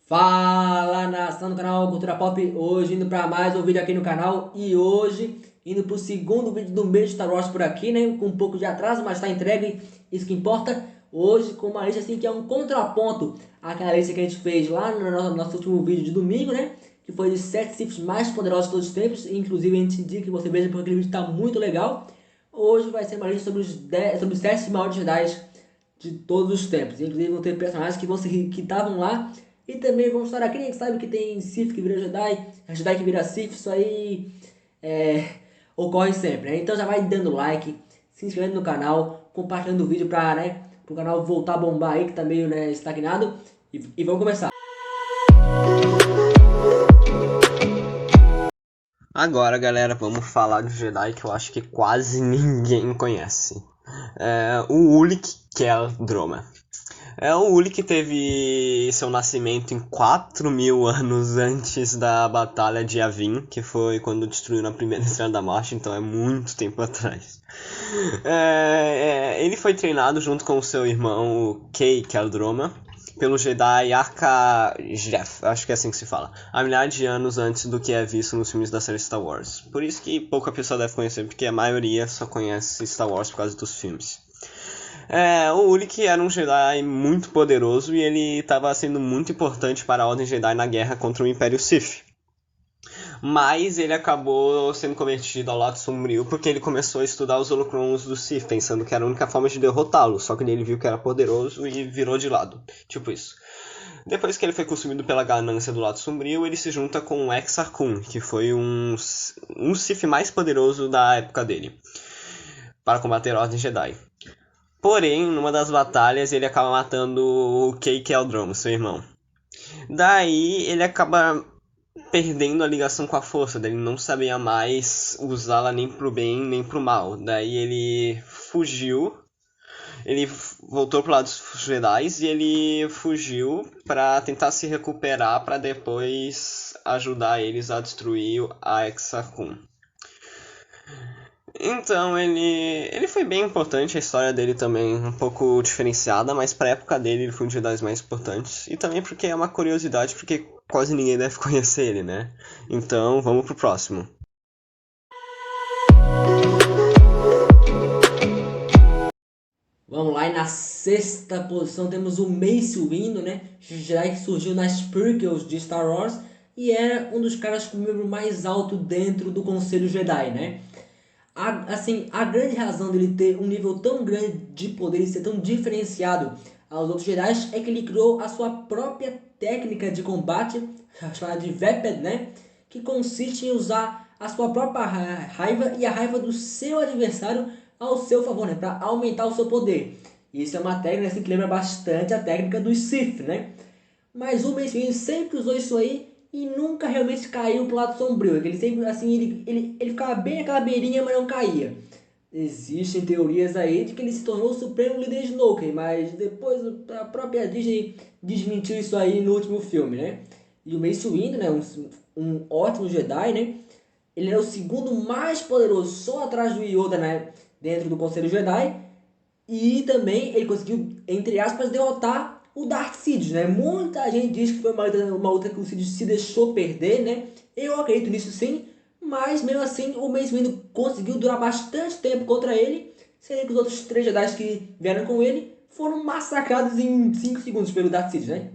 Fala, nação do canal Cultura Pop, hoje indo para mais um vídeo aqui no canal e hoje indo para o segundo vídeo do mês de Star Wars por aqui, né, com um pouco de atraso, mas está entregue, isso que importa. Hoje com uma lista assim que é um contraponto àquela lista que a gente fez lá no nosso último vídeo de domingo, né, que foi de 7 Siths mais poderosos de todos os tempos, inclusive a gente indica que você veja porque aquele vídeo está muito legal. Hoje vai ser uma lista sobre os 7 maiores Jedi de todos os tempos. Inclusive vão ter personagens que vão seguir, que estavam lá. E também vão estar aqui, nem sabe que tem Sith que vira Jedi, Jedi que vira Sith, isso aí ocorre sempre, né? Então já vai dando like, se inscrevendo no canal, compartilhando o vídeo para, né, o canal voltar a bombar aí, que tá meio, né, estagnado. E vamos começar. Agora, galera, vamos falar de um Jedi que eu acho que quase ninguém conhece. O Ulic Qel-Droma. O Ulic teve seu nascimento em 4.000 anos antes da Batalha de Yavin, que foi quando destruíram a primeira Estrela da Morte, então é muito tempo atrás. Ele foi treinado junto com o seu irmão, o Kay Qel-Droma, pelo Jedi Arca-Jef, acho que é assim que se fala, há milhares de anos antes do que é visto nos filmes da série Star Wars. Por isso que pouca pessoa deve conhecer, porque a maioria só conhece Star Wars por causa dos filmes. O Ulic era um Jedi muito poderoso e ele estava sendo muito importante para a Ordem Jedi na guerra contra o Império Sith. Mas ele acabou sendo convertido ao lado sombrio porque ele começou a estudar os holocrons do Sith, pensando que era a única forma de derrotá-lo. Só que ele viu que era poderoso e virou de lado. Tipo isso. Depois que ele foi consumido pela ganância do lado sombrio, ele se junta com o Exar Kun, que foi um Sith mais poderoso da época dele, para combater a Ordem Jedi. Porém, numa das batalhas, ele acaba matando o Kay Qel-Droma, seu irmão. Daí, ele acaba perdendo a ligação com a força, daí ele não sabia mais usá-la nem pro bem nem pro mal. Daí ele fugiu, ele voltou pro lado dos Jedi e ele fugiu pra tentar se recuperar pra depois ajudar eles a destruir a Exar Kun. Então, ele foi bem importante, a história dele também um pouco diferenciada, mas pra época dele ele foi um dos Jedi mais importantes. E também porque é uma curiosidade, porque quase ninguém deve conhecer ele, né? Então, vamos pro próximo. Vamos lá, e na sexta posição temos o Mace Windu, né? Jedi que surgiu nas prequels de Star Wars e era um dos caras com o membro mais alto dentro do Conselho Jedi, né? A grande razão dele ter um nível tão grande de poder e ser tão diferenciado aos outros Jedi é que ele criou a sua própria técnica de combate, chamada de Vapid, né? Que consiste em usar a sua própria raiva e a raiva do seu adversário ao seu favor, né? Para aumentar o seu poder. Isso é uma técnica assim, que lembra bastante a técnica dos Sith, né? Mas o Mace Windu sempre usou isso aí e nunca realmente caiu pro lado sombrio. Ele sempre, assim, ele ficava bem naquela beirinha, mas não caía. Existem teorias aí de que ele se tornou o supremo líder Snoke, mas depois a própria Disney desmentiu isso aí no último filme, né? E o Mace Windu, né, um ótimo Jedi, né? Ele é o segundo mais poderoso, só atrás do Yoda, né, dentro do Conselho Jedi. E também ele conseguiu, entre aspas, derrotar o Darth Sidious, né? Muita gente diz que foi uma luta que o Sidious se deixou perder, né? Eu acredito nisso sim, mas mesmo assim o Mace Windu conseguiu durar bastante tempo contra ele, sendo que os outros 3 Jedi que vieram com ele foram massacrados em 5 segundos pelo Darth Sidious, né?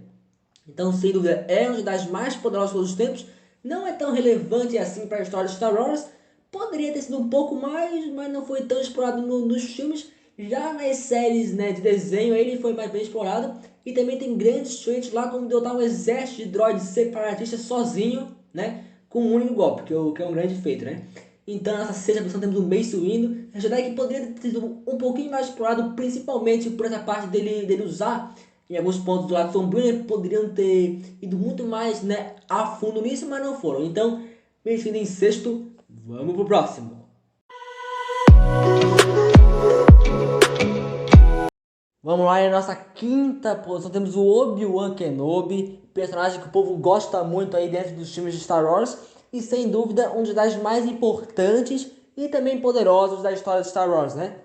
Então, sem dúvida, é um dos Jedi mais poderosos de todos os tempos. Não é tão relevante assim para a história de Star Wars. Poderia ter sido um pouco mais, mas não foi tão explorado nos filmes. Já nas séries, né, de desenho ele foi mais bem explorado. E também tem grandes traits lá como derrotar um exército de droids separatistas sozinho, né, com um único golpe, que é um grande feito, né. Então nessa sexta posição temos o Mace Windu, um Jedi que poderia ter sido um pouquinho mais explorado, principalmente por essa parte dele usar em alguns pontos do lado sombrio, né, poderiam ter ido muito mais, né, a fundo nisso, mas não foram. Então, Mace Windu em sexto, vamos pro próximo. Vamos lá, na nossa quinta posição temos o Obi-Wan Kenobi, personagem que o povo gosta muito aí dentro dos filmes de Star Wars e sem dúvida um dos Jedi mais importantes e também poderosos da história de Star Wars, né?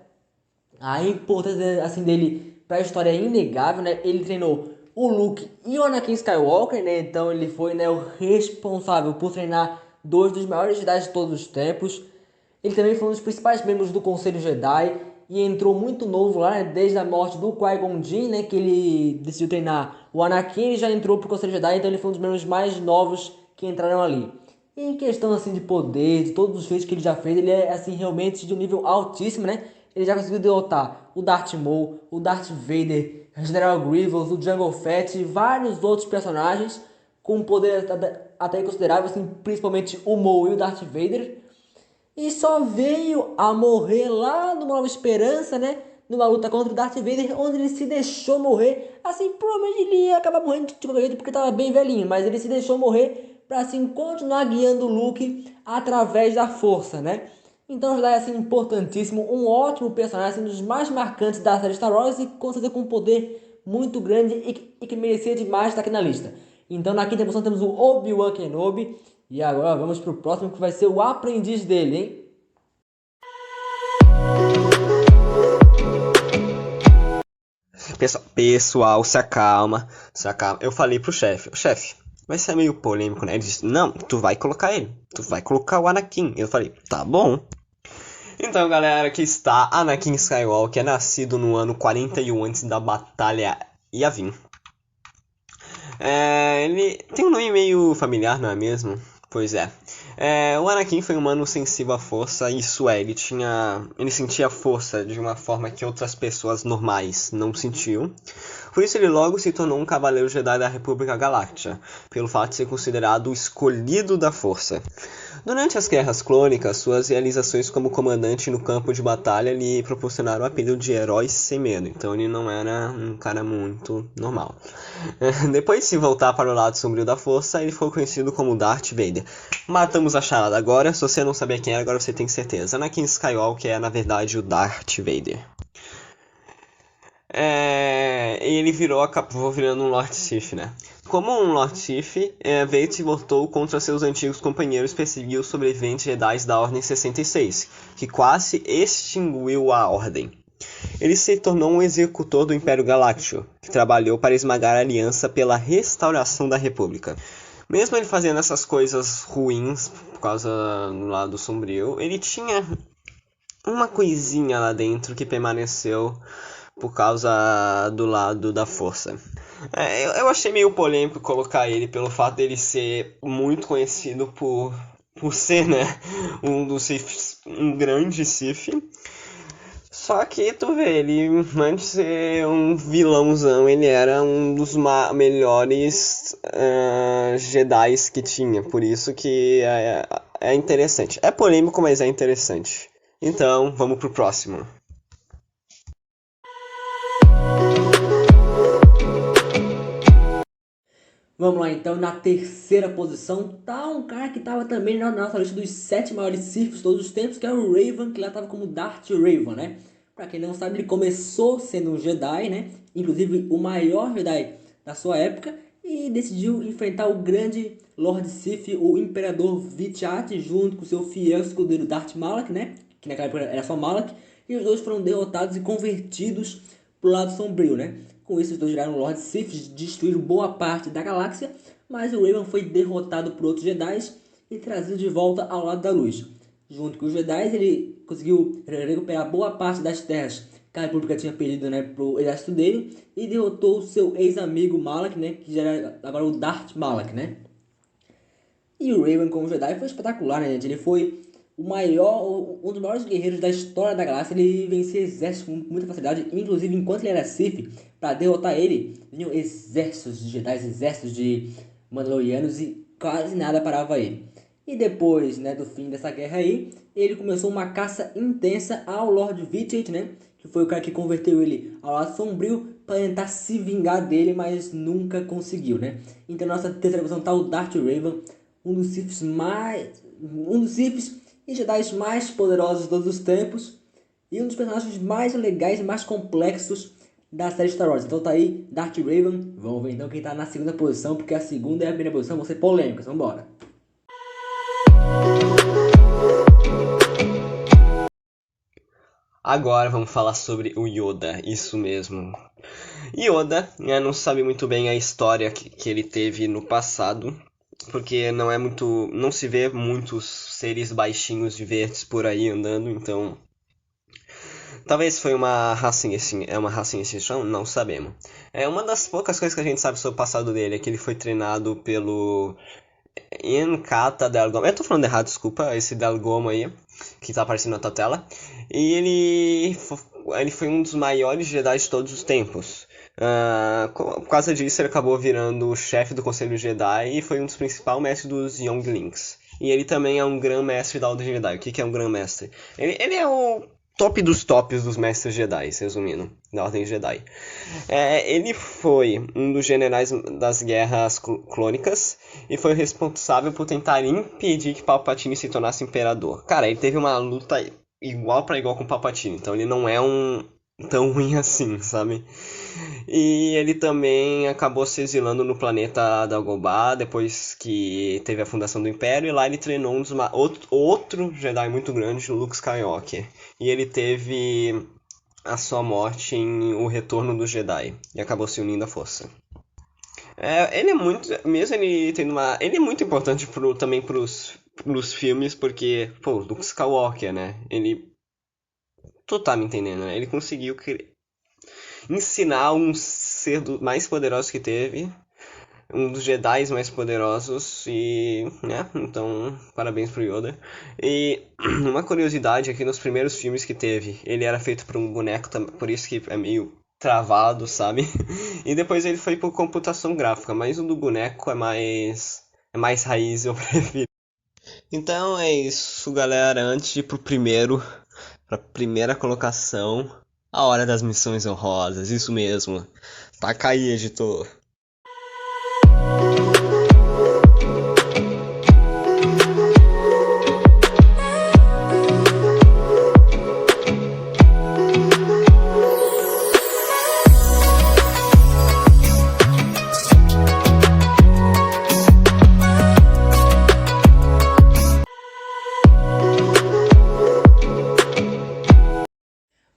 A importância assim dele para a história é inegável, né? Ele treinou o Luke e o Anakin Skywalker, né? Então ele foi, né, o responsável por treinar dois dos maiores Jedi de todos os tempos. Ele também foi um dos principais membros do Conselho Jedi e entrou muito novo lá, né, desde a morte do Qui-Gon Jinn, né, que ele decidiu treinar o Anakin. Ele já entrou pro Conselho Jedi, então ele foi um dos membros mais novos que entraram ali. E em questão assim de poder, de todos os feitos que ele já fez, ele é assim realmente de um nível altíssimo, né? Ele já conseguiu derrotar o Darth Maul, o Darth Vader, o General Grievous, o Jango Fett e vários outros personagens com poder até considerável, assim, principalmente o Maul e o Darth Vader. E só veio a morrer lá numa Nova Esperança, né? Numa luta contra o Darth Vader, onde ele se deixou morrer. Assim, provavelmente ele ia acabar morrendo de qualquer jeito porque estava bem velhinho, mas ele se deixou morrer para assim continuar guiando o Luke através da força, né? Então já é assim importantíssimo, um ótimo personagem, assim, um dos mais marcantes da série Star Wars e com certeza com um poder muito grande e que merecia demais estar aqui na lista. Então na quinta posição temos o Obi-Wan Kenobi e agora vamos pro próximo que vai ser o aprendiz dele, hein? Pessoal, se acalma, se acalma. Eu falei pro chefe, vai ser meio polêmico, né? Ele disse, não, tu vai colocar ele, tu vai colocar o Anakin. Eu falei, tá bom. Então, galera, aqui está Anakin Skywalker, nascido no ano 41 antes da Batalha Yavin. Ele tem um nome meio familiar, não é mesmo? Pois é. O Anakin foi um humano sensível à força, isso é, ele sentia a força de uma forma que outras pessoas normais não sentiam. Por isso ele logo se tornou um Cavaleiro Jedi da República Galáctica, pelo fato de ser considerado o escolhido da força. Durante as Guerras Clônicas, suas realizações como comandante no campo de batalha lhe proporcionaram o apelido de Herói Sem Medo, então ele não era um cara muito normal. Depois de se voltar para o lado sombrio da força, ele foi conhecido como Darth Vader. Matamos a charada agora, se você não sabia quem era, agora você tem certeza. Anakin Skywalker é, na verdade, o Darth Vader. Ele acabou virando um Lord Sith, né? Como um Lord Sith, Vader se voltou contra seus antigos companheiros e perseguiu os sobreviventes Jedi da Ordem 66, que quase extinguiu a Ordem. Ele se tornou um executor do Império Galáctico, que trabalhou para esmagar a Aliança pela restauração da República. Mesmo ele fazendo essas coisas ruins, por causa do lado sombrio, ele tinha uma coisinha lá dentro que permaneceu por causa do lado da força. Eu achei meio polêmico colocar ele pelo fato dele ser muito conhecido por ser, né, um grande Sith. Só que tu vê, ele antes de ser um vilãozão, ele era um dos melhores Jedis que tinha. Por isso que é interessante. É polêmico, mas é interessante. Então, vamos pro próximo. Vamos lá, então, na terceira posição tá um cara que tava também na nossa lista dos 7 maiores Siths de todos os tempos, que é o Raven, que lá tava como Darth Raven, né? Pra quem não sabe, ele começou sendo um Jedi, né? Inclusive o maior Jedi da sua época, e decidiu enfrentar o grande Lord Sith, o Imperador Vitt-Ratt, junto com seu fiel escudeiro Darth Malak, né? Que naquela época era só Malak, e os dois foram derrotados e convertidos pro lado sombrio, né? Com isso, os dois viraram Lord Sith, destruíram boa parte da galáxia, mas o Raven foi derrotado por outros Jedi e trazido de volta ao lado da luz. Junto com os Jedi, ele conseguiu recuperar boa parte das terras que a República tinha perdido, né, pro exército dele, e derrotou seu ex-amigo Malak, né, que já era agora o Darth Malak, né. E o Raven como Jedi foi espetacular, né, gente? Ele foi um dos maiores guerreiros da história da galáxia. Ele vencia exércitos com muita facilidade, inclusive enquanto ele era Sith, para derrotar ele, vinham exércitos de Jedi, exércitos de Mandalorianos e quase nada parava ele. E depois, né, do fim dessa guerra aí, ele começou uma caça intensa ao Lord Vitt-Ratt, né, que foi o cara que converteu ele ao lado sombrio para tentar se vingar dele, mas nunca conseguiu, né. Então nossa terceira posição tá o Darth Raven, um dos Siths e Jedi mais poderosos de todos os tempos e um dos personagens mais legais e mais complexos da série Star Wars. Então tá aí Darth Raven. Vamos ver então quem tá na segunda posição, porque a segunda e a primeira posição vão ser polêmicas. Vamos embora. Agora vamos falar sobre o Yoda, isso mesmo. Yoda, né, não sabe muito bem a história que ele teve no passado, porque não se vê muitos seres baixinhos e verdes por aí andando, então talvez foi uma raça em extinção, não sabemos. É uma das poucas coisas que a gente sabe sobre o passado dele, é que ele foi treinado pelo Enkata Delgoma. Eu tô falando errado, desculpa, esse Delgoma aí, que tá aparecendo na tua tela. E ele foi um dos maiores Jedi de todos os tempos. Por causa disso, ele acabou virando o chefe do Conselho Jedi e foi um dos principais mestres dos Younglings. E ele também é um Grã-Mestre da Ordem Jedi. O que é um Grã-Mestre? Ele é o top dos tops dos Mestres Jedi, resumindo, da Ordem Jedi. Ele foi um dos generais das guerras clônicas e foi responsável por tentar impedir que Palpatine se tornasse imperador. Cara, ele teve uma luta igual para igual com Palpatine, então ele não é tão ruim assim, sabe? E ele também acabou se exilando no planeta Dagobah depois que teve a fundação do Império, e lá ele treinou outro Jedi muito grande, Luke Skywalker. E ele teve a sua morte em O Retorno do Jedi e acabou se unindo à Força. Ele é muito, mesmo ele tendo ele é muito importante também pros filmes, porque, pô, Luke Skywalker, né? Tu tá me entendendo, né? Ele conseguiu ensinar um ser mais poderoso que teve, um dos Jedi mais poderosos, e, né, então, parabéns pro Yoda. E uma curiosidade é que nos primeiros filmes que teve, ele era feito por um boneco, por isso que é meio travado, sabe? E depois ele foi por computação gráfica, mas o do boneco é mais raiz, eu prefiro. Então é isso, galera. Antes de ir pra primeira colocação, a hora das missões honrosas, isso mesmo. Taca aí, editor.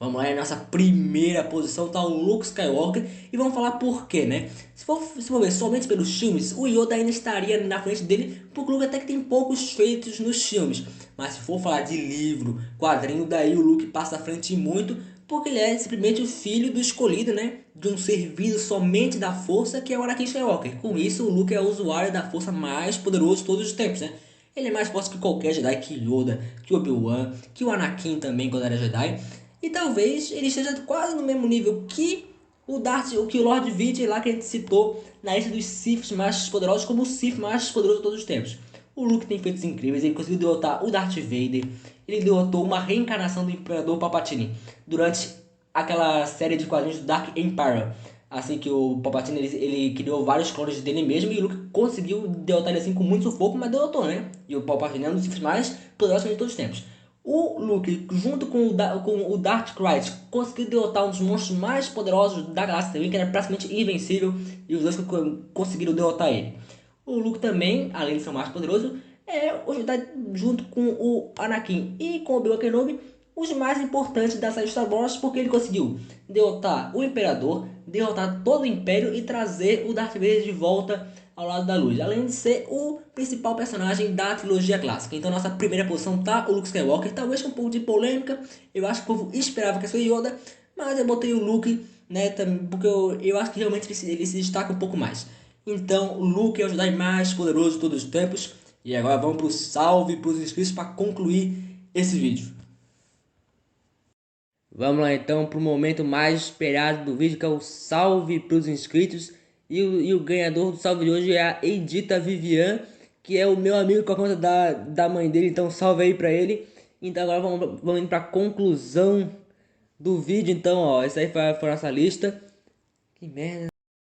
Vamos lá, nossa primeira posição tá o Luke Skywalker e vamos falar por quê, né? Se for ver somente pelos filmes, o Yoda ainda estaria na frente dele, porque o Luke até que tem poucos feitos nos filmes. Mas se for falar de livro, quadrinho, daí o Luke passa à frente muito, porque ele é simplesmente o filho do escolhido, né? De um ser vivo somente da força, que é o Anakin Skywalker. Com isso, o Luke é o usuário da força mais poderoso de todos os tempos, né? Ele é mais forte que qualquer Jedi, que Yoda, que Obi-Wan, que o Anakin também quando era Jedi. E talvez ele esteja quase no mesmo nível que que o Lord Vader lá que a gente citou na lista dos Siths mais poderosos como o Sith mais poderoso de todos os tempos. O Luke tem feitos incríveis, ele conseguiu derrotar o Darth Vader, ele derrotou uma reencarnação do Imperador Palpatine durante aquela série de quadrinhos do Dark Empire. Assim que o Palpatine ele criou vários clones dele mesmo e o Luke conseguiu derrotar ele assim com muito sufoco, mas derrotou, né? E o Palpatine é um dos Sith mais poderosos de todos os tempos. O Luke, junto com o Darth Krayt, conseguiu derrotar um dos monstros mais poderosos da galáxia também, que era praticamente invencível, e os dois conseguiram derrotar ele. O Luke também, além de ser o mais poderoso, é o Jedi junto com o Anakin e com o Obi-Wan Kenobi, os mais importantes da série Star Wars, porque ele conseguiu derrotar o Imperador, derrotar todo o Império e trazer o Darth Vader de volta ao lado da luz, além de ser o principal personagem da trilogia clássica. Então nossa primeira posição tá o Luke Skywalker, talvez com um pouco de polêmica, eu acho que o povo esperava que fosse Yoda, mas eu botei o Luke, né, porque eu acho que realmente ele se destaca um pouco mais. Então o Luke é o Jedi mais poderoso de todos os tempos, e agora vamos pro salve pros inscritos para concluir esse vídeo. Vamos lá então para o momento mais esperado do vídeo, que é o salve para os inscritos. E o ganhador do salve de hoje é a Edita Vivian, que é o meu amigo com a conta da mãe dele, então salve aí para ele. Então agora vamos indo para a conclusão do vídeo, então ó, essa aí foi a nossa lista. Que merda.